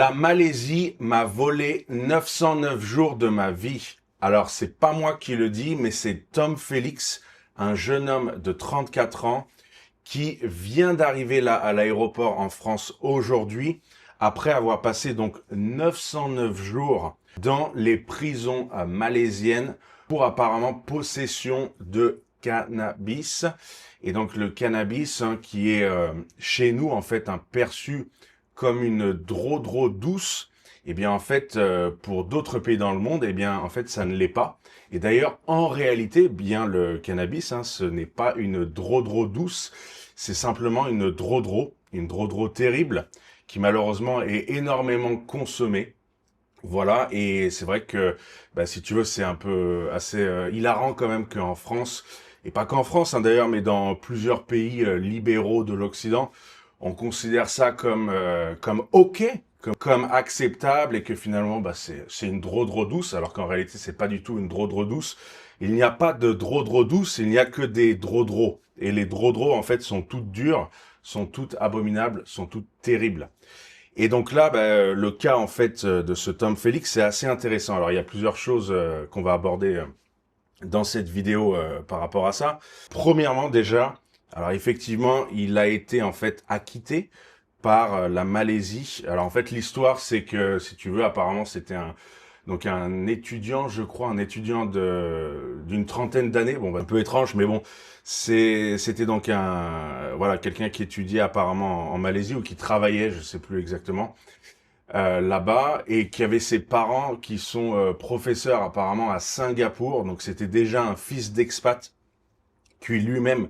La Malaisie m'a volé 909 jours de ma vie. Alors, c'est pas moi qui le dis, mais c'est Tom Félix, un jeune homme de 34 ans qui vient d'arriver là à l'aéroport en France aujourd'hui, après avoir passé donc 909 jours dans les prisons malaisiennes pour apparemment possession de cannabis. Et donc le cannabis qui est chez nous en fait perçu comme une dro douce, eh bien en fait pour d'autres pays dans le monde, eh bien en fait ça ne l'est pas. Et d'ailleurs en réalité, bien le cannabis, ce n'est pas une dro douce, c'est simplement une dro terrible qui malheureusement est énormément consommée. Voilà, et c'est vrai que, si tu veux, c'est un peu assez hilarant quand même qu'en France, et pas qu'en France d'ailleurs, mais dans plusieurs pays libéraux de l'Occident, on considère ça comme ok, comme acceptable, et que finalement, c'est une dro douce, alors qu'en réalité, c'est pas du tout une dro douce. Il n'y a pas de dro douce, il n'y a que des dro. Et les dro en fait, sont toutes dures, sont toutes abominables, sont toutes terribles. Et donc là, le cas en fait de ce Tom Félix, c'est assez intéressant. Alors il y a plusieurs choses qu'on va aborder dans cette vidéo par rapport à ça. Premièrement déjà, alors effectivement, il a été en fait acquitté par la Malaisie. Alors en fait, l'histoire c'est que si tu veux, apparemment c'était un étudiant, je crois, un étudiant d'une trentaine d'années. Bon, un peu étrange, mais bon, c'était donc voilà, quelqu'un qui étudiait apparemment en Malaisie ou qui travaillait, je sais plus exactement, là-bas, et qui avait ses parents qui sont professeurs apparemment à Singapour. Donc c'était déjà un fils d'expat qui lui-même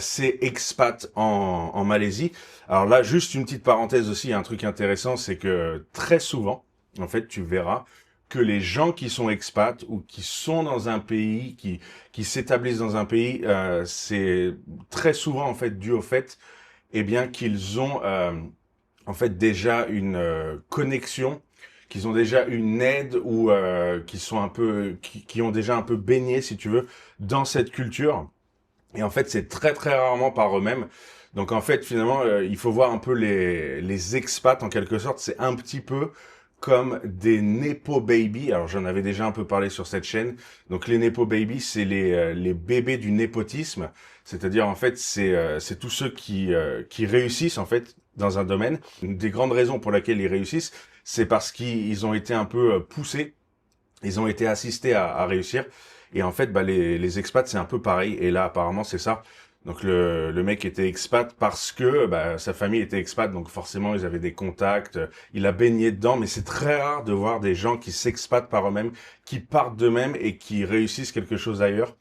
s'est expat en Malaisie. Alors là, juste une petite parenthèse aussi, il y a un truc intéressant, c'est que très souvent, en fait, tu verras que les gens qui sont expats ou qui sont dans un pays, qui s'établissent dans un pays, c'est très souvent en fait dû au fait, eh bien, qu'ils ont en fait déjà une connexion, qu'ils ont déjà une aide ou qui sont un peu, qui ont déjà un peu baigné, si tu veux, dans cette culture. Et en fait, c'est très très rarement par eux-mêmes. Donc en fait, finalement, il faut voir un peu les expats en quelque sorte. C'est un petit peu comme des Nepo Baby. Alors j'en avais déjà un peu parlé sur cette chaîne. Donc les Nepo Baby, c'est les bébés du népotisme. C'est-à-dire en fait, c'est tous ceux qui réussissent en fait dans un domaine. Une des grandes raisons pour laquelle ils réussissent, c'est parce qu'ils ont été un peu poussés, ils ont été assistés à réussir. Et en fait, les expats, c'est un peu pareil. Et là, apparemment, c'est ça. Donc le mec était expat parce que sa famille était expat, donc forcément ils avaient des contacts, il a baigné dedans, mais c'est très rare de voir des gens qui s'expatent par eux-mêmes, qui partent d'eux-mêmes et qui réussissent quelque chose ailleurs.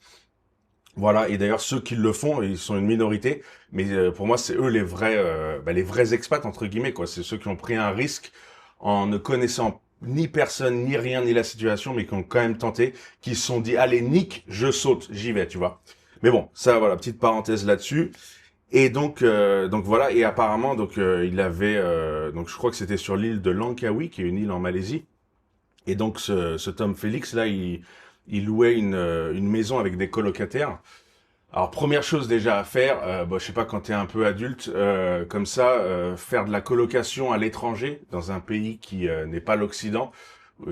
Voilà, et d'ailleurs ceux qui le font, ils sont une minorité, mais pour moi c'est eux les vrais expats entre guillemets quoi. C'est ceux qui ont pris un risque en ne connaissant ni personne, ni rien, ni la situation, mais qui ont quand même tenté, qui se sont dit allez nique, je saute, j'y vais, tu vois. Mais bon, ça voilà, petite parenthèse là-dessus. Et donc voilà, et apparemment il avait donc je crois que c'était sur l'île de Langkawi, qui est une île en Malaisie. Et donc ce Tom Félix là, il louait une maison avec des colocataires. Alors première chose déjà à faire, je sais pas quand t'es un peu adulte, comme ça, faire de la colocation à l'étranger dans un pays qui n'est pas l'Occident,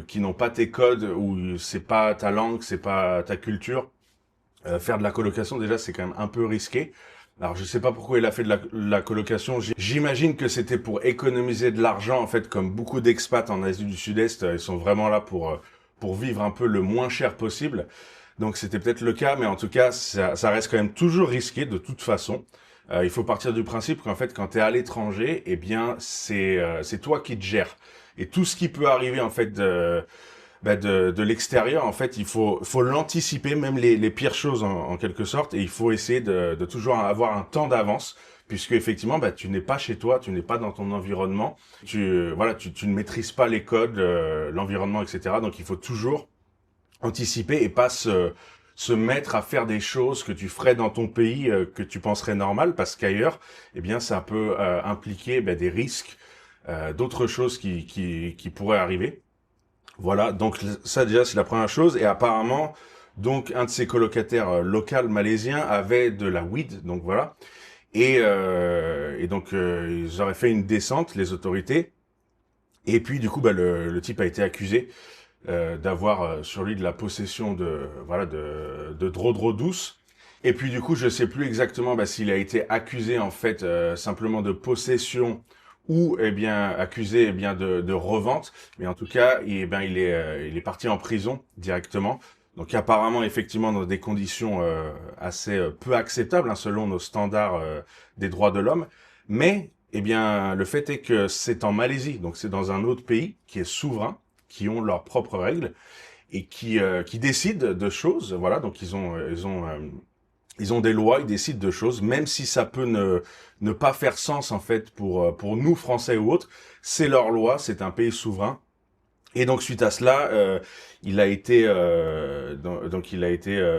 qui n'ont pas tes codes, où c'est pas ta langue, c'est pas ta culture. Faire de la colocation déjà c'est quand même un peu risqué. Alors je sais pas pourquoi il a fait de la colocation. J'imagine que c'était pour économiser de l'argent en fait, comme beaucoup d'expats en Asie du Sud-Est, ils sont vraiment là pour vivre un peu le moins cher possible. Donc c'était peut-être le cas, mais en tout cas ça reste quand même toujours risqué de toute façon. Il faut partir du principe qu'en fait quand tu es à l'étranger, eh bien c'est toi qui te gères. Et tout ce qui peut arriver en fait de l'extérieur, en fait, faut l'anticiper, même les pires choses en quelque sorte, et il faut essayer de toujours avoir un temps d'avance, puisque effectivement, tu n'es pas chez toi, tu n'es pas dans ton environnement, tu ne maîtrises pas les codes, l'environnement, etc. Donc il faut toujours anticiper et pas se mettre à faire des choses que tu ferais dans ton pays, que tu penserais normal, parce qu'ailleurs, eh bien, ça peut impliquer des risques, d'autres choses qui pourraient arriver. Voilà, donc ça déjà c'est la première chose. Et apparemment, donc un de ses colocataires locaux malaisiens avait de la weed, donc voilà. Et donc ils auraient fait une descente, les autorités. Et puis du coup, le type a été accusé d'avoir sur lui de la possession de drogue douce. Et puis du coup, je sais plus exactement s'il a été accusé en fait simplement de possession ou bien accusé de revente. Mais en tout cas, il est parti en prison directement. Donc apparemment, effectivement, dans des conditions assez peu acceptables selon nos standards des droits de l'homme. Mais le fait est que c'est en Malaisie, donc c'est dans un autre pays qui est souverain, qui ont leurs propres règles et qui décident de choses. Voilà, donc ils ont des lois, ils décident de choses, même si ça peut ne pas faire sens en fait pour nous Français ou autres. C'est leur loi, c'est un pays souverain. Et donc suite à cela, il a été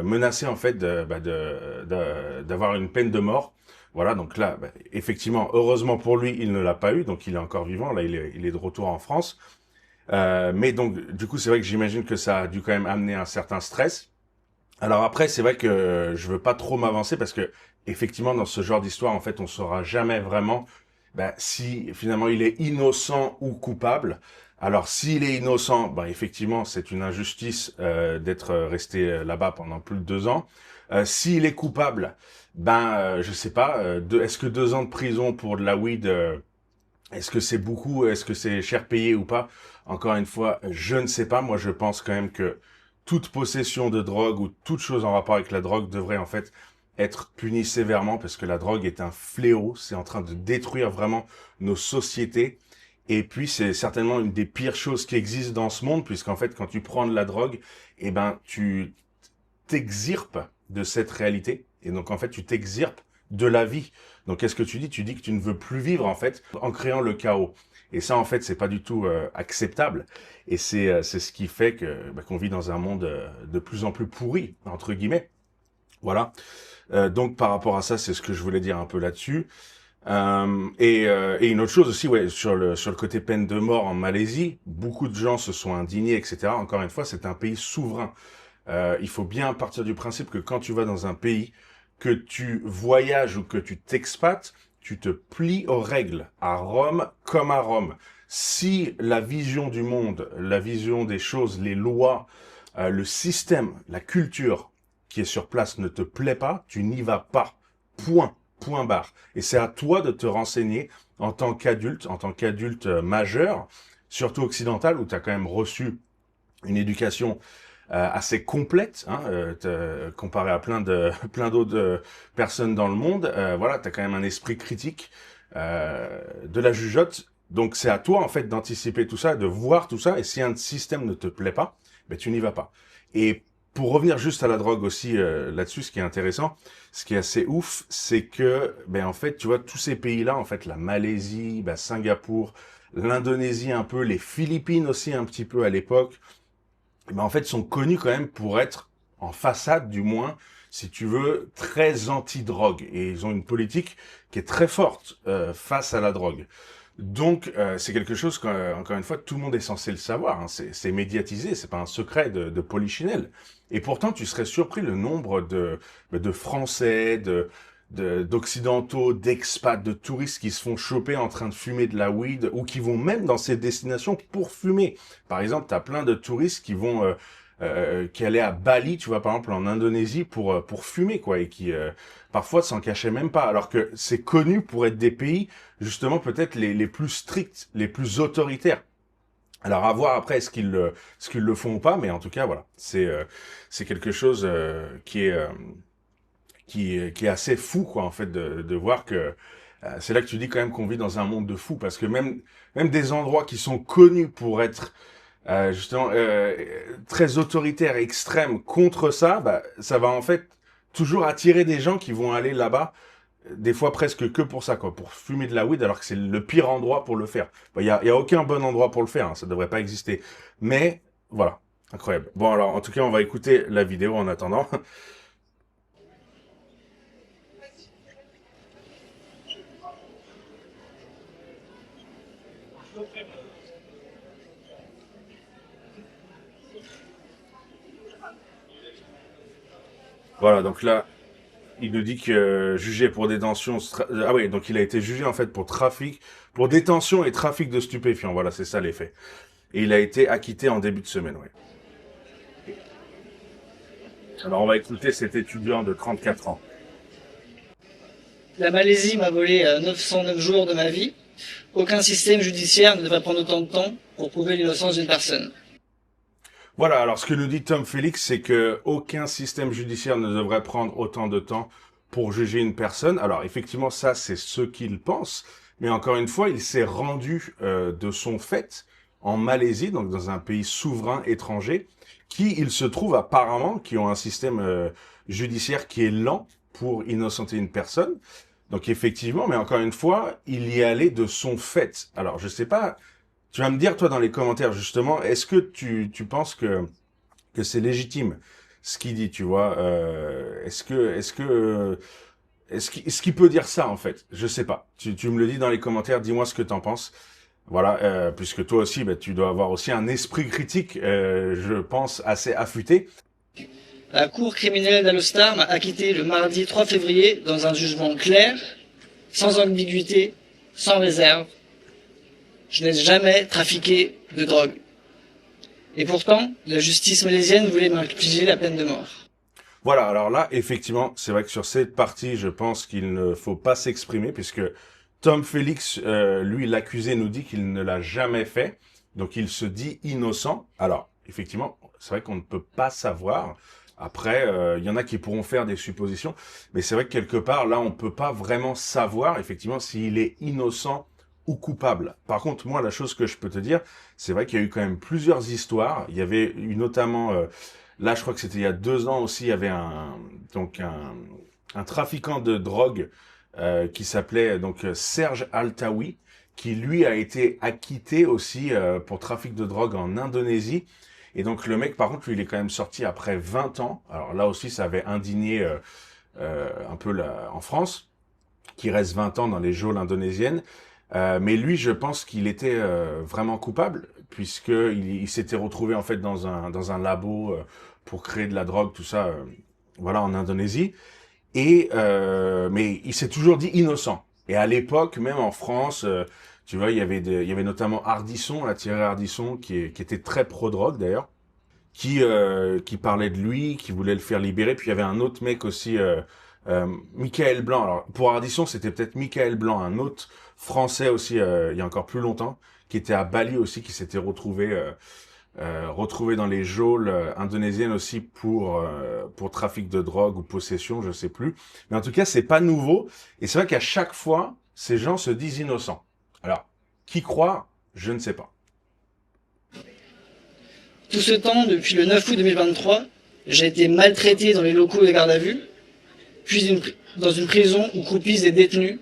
menacé en fait d'avoir une peine de mort. Voilà, donc là, effectivement, heureusement pour lui, il ne l'a pas eu, donc il est encore vivant. Là, il est de retour en France. Mais donc, du coup, c'est vrai que j'imagine que ça a dû quand même amener un certain stress. Alors après, c'est vrai que je veux pas trop m'avancer parce que effectivement, dans ce genre d'histoire, en fait, on saura jamais vraiment si finalement il est innocent ou coupable. Alors s'il est innocent, effectivement, c'est une injustice d'être resté là-bas pendant plus de 2 ans. S'il est coupable, je sais pas. Est-ce que 2 ans de prison pour de la weed, est-ce que c'est beaucoup? Est-ce que c'est cher payé ou pas? Encore une fois, je ne sais pas. Moi, je pense quand même que toute possession de drogue ou toute chose en rapport avec la drogue devrait en fait être punie sévèrement parce que la drogue est un fléau. C'est en train de détruire vraiment nos sociétés. Et puis, c'est certainement une des pires choses qui existent dans ce monde puisqu'en fait, quand tu prends de la drogue, tu t'exirpes de cette réalité. Et donc, en fait, tu t'exirpes de la vie. Donc, qu'est-ce que tu dis? Tu dis que tu ne veux plus vivre, en fait, en créant le chaos. Et ça, en fait, c'est pas du tout acceptable. Et c'est ce qui fait que qu'on vit dans un monde de plus en plus pourri, entre guillemets. Voilà. Donc, par rapport à ça, c'est ce que je voulais dire un peu là-dessus. Et une autre chose aussi, ouais, sur le côté peine de mort en Malaisie, beaucoup de gens se sont indignés, etc. Encore une fois, c'est un pays souverain. Il faut bien partir du principe que quand tu vas dans un pays, que tu voyages ou que tu t'expates, tu te plies aux règles, à Rome comme à Rome. Si la vision du monde, la vision des choses, les lois, le système, la culture qui est sur place ne te plaît pas, tu n'y vas pas. Point. Point barre. Et c'est à toi de te renseigner en tant qu'adulte majeur, surtout occidental, où tu as quand même reçu une éducation assez complète, comparé à plein d'autres personnes dans le monde. Voilà, t'as quand même un esprit critique, de la jugeote. Donc c'est à toi en fait d'anticiper tout ça, de voir tout ça. Et si un système ne te plaît pas, tu n'y vas pas. Et pour revenir juste à la drogue aussi là-dessus, ce qui est intéressant, ce qui est assez ouf, c'est que en fait, tu vois, tous ces pays-là, en fait, la Malaisie, Singapour, l'Indonésie un peu, les Philippines aussi un petit peu à l'époque, en fait, sont connus quand même pour être, en façade du moins, si tu veux, très anti-drogue. Et ils ont une politique qui est très forte face à la drogue. Donc, c'est quelque chose qu'encore une fois, tout le monde est censé le savoir. Hein. C'est médiatisé, c'est pas un secret de Polichinelle. Et pourtant, tu serais surpris le nombre de Français, d'occidentaux, d'expats, de touristes qui se font choper en train de fumer de la weed ou qui vont même dans ces destinations pour fumer. Par exemple, tu as plein de touristes qui vont qui allaient à Bali, tu vois, par exemple en Indonésie pour fumer quoi et qui parfois s'en cachaient même pas alors que c'est connu pour être des pays justement peut-être les plus stricts, les plus autoritaires. Alors à voir après ce qu'ils le font ou pas, mais en tout cas voilà, c'est quelque chose qui est assez fou quoi en fait de voir que c'est là que tu dis quand même qu'on vit dans un monde de fous parce que même des endroits qui sont connus pour être justement très autoritaires et extrêmes contre ça, ça va en fait toujours attirer des gens qui vont aller là-bas des fois presque que pour ça quoi, pour fumer de la weed alors que c'est le pire endroit pour le faire. Il y a aucun bon endroit pour le faire, hein, ça devrait pas exister. Mais voilà, incroyable. Bon alors en tout cas on va écouter la vidéo en attendant. Voilà, donc là, il nous dit que jugé pour détention... Ah oui, donc il a été jugé en fait pour trafic, pour détention et trafic de stupéfiants. Voilà, c'est ça les faits. Et il a été acquitté en début de semaine, oui. Alors on va écouter cet étudiant de 34 ans. La Malaisie m'a volé 909 jours de ma vie. Aucun système judiciaire ne devrait prendre autant de temps pour prouver l'innocence d'une personne. Voilà, alors ce que nous dit Tom Félix, c'est que aucun système judiciaire ne devrait prendre autant de temps pour juger une personne. Alors effectivement, ça c'est ce qu'il pense, mais encore une fois, il s'est rendu de son fait en Malaisie, donc dans un pays souverain étranger, qui, il se trouve apparemment, qui ont un système judiciaire qui est lent pour innocenter une personne. Donc effectivement, mais encore une fois, il y est allé de son fait. Alors je sais pas, tu vas me dire toi dans les commentaires justement, est-ce que tu penses que c'est légitime ce qu'il dit, tu vois, est-ce qu'il peut dire ça en fait? Je sais pas. Tu me le dis dans les commentaires, dis-moi ce que t'en penses. Voilà, puisque toi aussi, bah, tu dois avoir aussi un esprit critique, je pense, assez affûté. La cour criminelle d'Alostar m'a acquitté le mardi 3 février dans un jugement clair, sans ambiguïté, sans réserve. Je n'ai jamais trafiqué de drogue. Et pourtant, la justice malaisienne voulait m'infliger la peine de mort. Voilà, alors là, effectivement, c'est vrai que sur cette partie, je pense qu'il ne faut pas s'exprimer, puisque Tom Félix, lui, l'accusé, nous dit qu'il ne l'a jamais fait, donc il se dit innocent. Alors, effectivement, c'est vrai qu'on ne peut pas savoir. Après, il y en a qui pourront faire des suppositions, mais c'est vrai que quelque part, là, on peut pas vraiment savoir, effectivement, s'il est innocent ou coupable. Par contre, moi, la chose que je peux te dire, c'est vrai qu'il y a eu quand même plusieurs histoires. Il y avait eu notamment, là, je crois que c'était il y a 2 ans aussi, il y avait un trafiquant de drogue qui s'appelait donc Serge Altaoui, qui lui a été acquitté aussi pour trafic de drogue en Indonésie. Et donc le mec, par contre, lui, il est quand même sorti après 20 ans. Alors là aussi, ça avait indigné un peu en France, qui reste 20 ans dans les geôles indonésiennes. Mais lui, je pense qu'il était vraiment coupable, puisque il s'était retrouvé en fait dans un labo pour créer de la drogue, tout ça, voilà, en Indonésie. Et mais il s'est toujours dit innocent. Et à l'époque, même en France, tu vois, il y avait notamment Ardisson, là, Thierry Ardisson, qui était très pro-drogue d'ailleurs, qui parlait de lui, qui voulait le faire libérer. Puis il y avait un autre mec aussi, Michael Blanc. Alors pour Ardisson, c'était peut-être Michael Blanc, un autre Français aussi, il y a encore plus longtemps, qui était à Bali aussi, qui s'était retrouvé dans les geôles indonésiennes aussi pour trafic de drogue ou possession, je sais plus. Mais en tout cas, c'est pas nouveau. Et c'est vrai qu'à chaque fois, ces gens se disent innocents. Alors, qui croit? Je ne sais pas. Tout ce temps, depuis le 9 août 2023, j'ai été maltraité dans les locaux de garde à vue, puis dans une prison où croupissent des détenus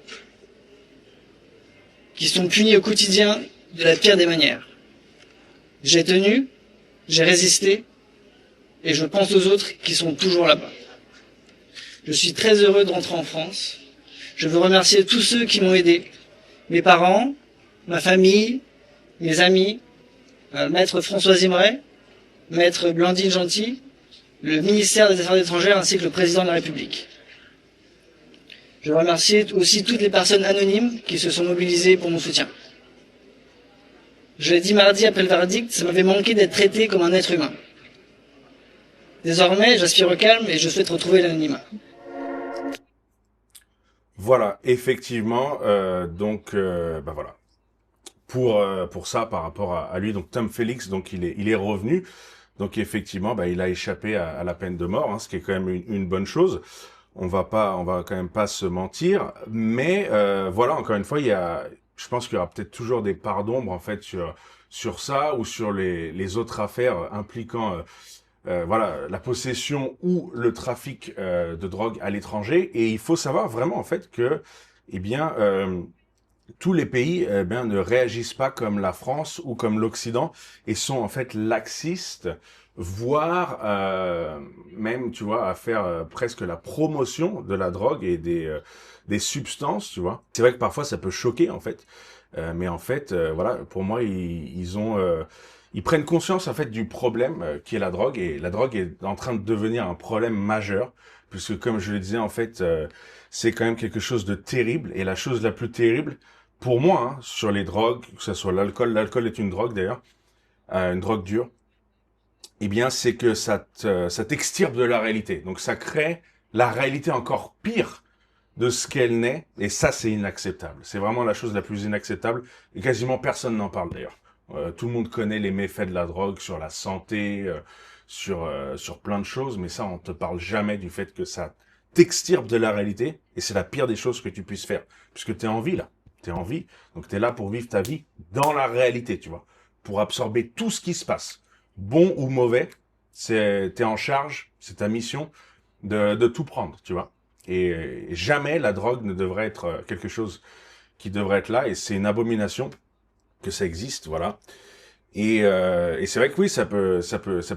qui sont punis au quotidien de la pire des manières. J'ai tenu, j'ai résisté, et je pense aux autres qui sont toujours là-bas. Je suis très heureux de rentrer en France. Je veux remercier tous ceux qui m'ont aidé. Mes parents, ma famille, mes amis, Maître François Imray, Maître Blandine Gentil, le ministère des Affaires étrangères ainsi que le président de la République. Je veux remercier aussi toutes les personnes anonymes qui se sont mobilisées pour mon soutien. Je l'ai dit mardi après le verdict, ça m'avait manqué d'être traité comme un être humain. Désormais, j'aspire au calme et je souhaite retrouver l'anonymat. Voilà, effectivement, donc, bah voilà. Pour ça, par rapport à lui, donc Tom Félix, donc il est revenu. Donc effectivement, bah, il a échappé à la peine de mort, hein, ce qui est quand même une bonne chose. On va quand même pas se mentir, mais voilà, encore une fois, je pense qu'il y aura peut-être toujours des parts d'ombre en fait sur ça ou sur les autres affaires impliquant voilà, la possession ou le trafic de drogue à l'étranger. Et il faut savoir vraiment en fait que, eh bien, tous les pays ne réagissent pas comme la France ou comme l'Occident et sont en fait laxistes, voire même, tu vois, à faire presque la promotion de la drogue et des substances, tu vois. C'est vrai que parfois ça peut choquer en fait, mais en fait, voilà, pour moi, ils ont ils prennent conscience en fait du problème qui est la drogue, et la drogue est en train de devenir un problème majeur, puisque comme je le disais en fait, c'est quand même quelque chose de terrible, et la chose la plus terrible pour moi sur les drogues, que ce soit l'alcool est une drogue d'ailleurs, une drogue dure, eh bien c'est que ça t'extirpe de la réalité, donc ça crée la réalité encore pire de ce qu'elle n'est, et ça c'est inacceptable. C'est vraiment la chose la plus inacceptable, et quasiment personne n'en parle d'ailleurs. Tout le monde connaît les méfaits de la drogue sur la santé, sur plein de choses, mais ça on te parle jamais du fait que ça t'extirpe de la réalité, et c'est la pire des choses que tu puisses faire, puisque t'es en vie là, t'es en vie, donc t'es là pour vivre ta vie dans la réalité, tu vois, pour absorber tout ce qui se passe, bon ou mauvais, t'es en charge, c'est ta mission de tout prendre, tu vois. Et jamais la drogue ne devrait être quelque chose qui devrait être là, et c'est une abomination que ça existe, voilà. Et c'est vrai que oui, ça peut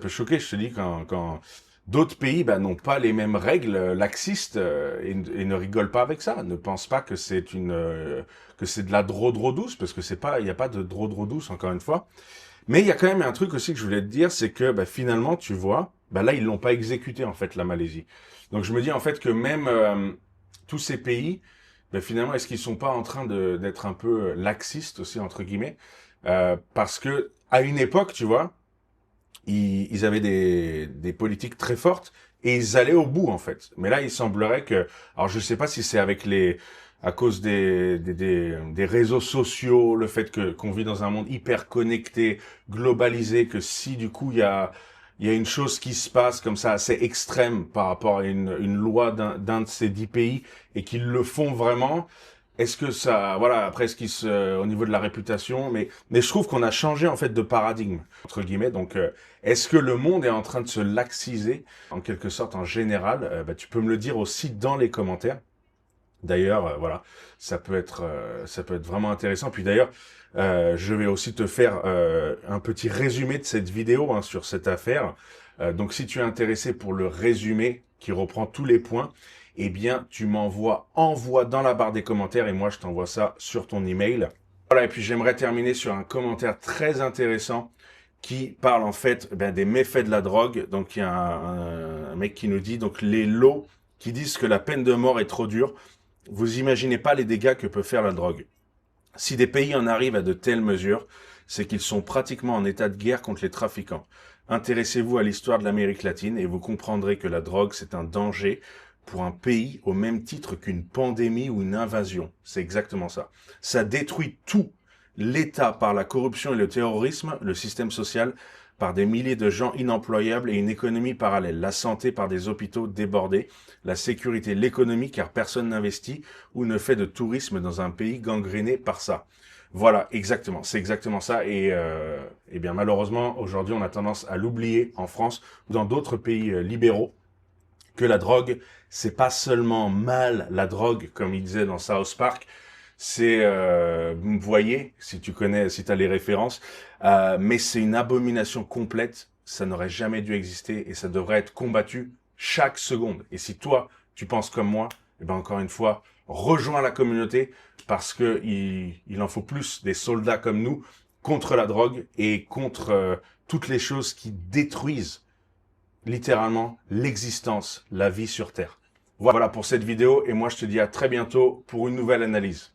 choquer, je te dis, quand d'autres pays n'ont pas les mêmes règles laxistes et ne rigolent pas avec ça, ne pensent pas que c'est que c'est de la dro douce, parce que il n'y a pas de dro douce, encore une fois. Mais il y a quand même un truc aussi que je voulais te dire, c'est que finalement, tu vois, là, ils l'ont pas exécuté, en fait, la Malaisie. Donc je me dis, en fait, que même tous ces pays, finalement, est-ce qu'ils sont pas en train d'être un peu laxistes aussi, entre guillemets, parce que à une époque, tu vois, ils avaient des politiques très fortes, et ils allaient au bout, en fait. Mais là, il semblerait que... Alors, je sais pas si c'est avec à cause des réseaux sociaux, le fait qu'on vit dans un monde hyper connecté, globalisé, que si du coup il y a une chose qui se passe comme ça assez extrême par rapport à une loi d'un de ces 10 pays, et qu'ils le font vraiment, est-ce que ça, voilà, après au niveau de la réputation, mais je trouve qu'on a changé en fait de paradigme, entre guillemets. Donc est-ce que le monde est en train de se laxiser en quelque sorte en général? Tu peux me le dire aussi dans les commentaires. D'ailleurs, voilà, ça peut être vraiment intéressant. Puis d'ailleurs, je vais aussi te faire un petit résumé de cette vidéo sur cette affaire. Donc, si tu es intéressé pour le résumé qui reprend tous les points, eh bien, tu envoie dans la barre des commentaires, et moi, je t'envoie ça sur ton email. Voilà, et puis j'aimerais terminer sur un commentaire très intéressant qui parle en fait des méfaits de la drogue. Donc, il y a un mec qui nous dit, donc, les lots qui disent que la peine de mort est trop dure. Vous imaginez pas les dégâts que peut faire la drogue. Si des pays en arrivent à de telles mesures, c'est qu'ils sont pratiquement en état de guerre contre les trafiquants. Intéressez-vous à l'histoire de l'Amérique latine et vous comprendrez que la drogue, c'est un danger pour un pays au même titre qu'une pandémie ou une invasion. C'est exactement ça. Ça détruit tout. L'État par la corruption et le terrorisme, le système social par des milliers de gens inemployables et une économie parallèle, la santé par des hôpitaux débordés, la sécurité, l'économie car personne n'investit ou ne fait de tourisme dans un pays gangréné par ça. Voilà, exactement, c'est exactement ça. Et bien malheureusement, aujourd'hui, on a tendance à l'oublier en France ou dans d'autres pays libéraux, que la drogue, c'est pas seulement mal, la drogue, comme il disait dans South Park, c'est, vous voyez, si tu as les références, mais c'est une abomination complète, ça n'aurait jamais dû exister et ça devrait être combattu chaque seconde. Et si toi, tu penses comme moi, encore une fois, rejoins la communauté, parce que il en faut plus des soldats comme nous contre la drogue et contre toutes les choses qui détruisent littéralement l'existence, la vie sur Terre. Voilà pour cette vidéo, et moi je te dis à très bientôt pour une nouvelle analyse.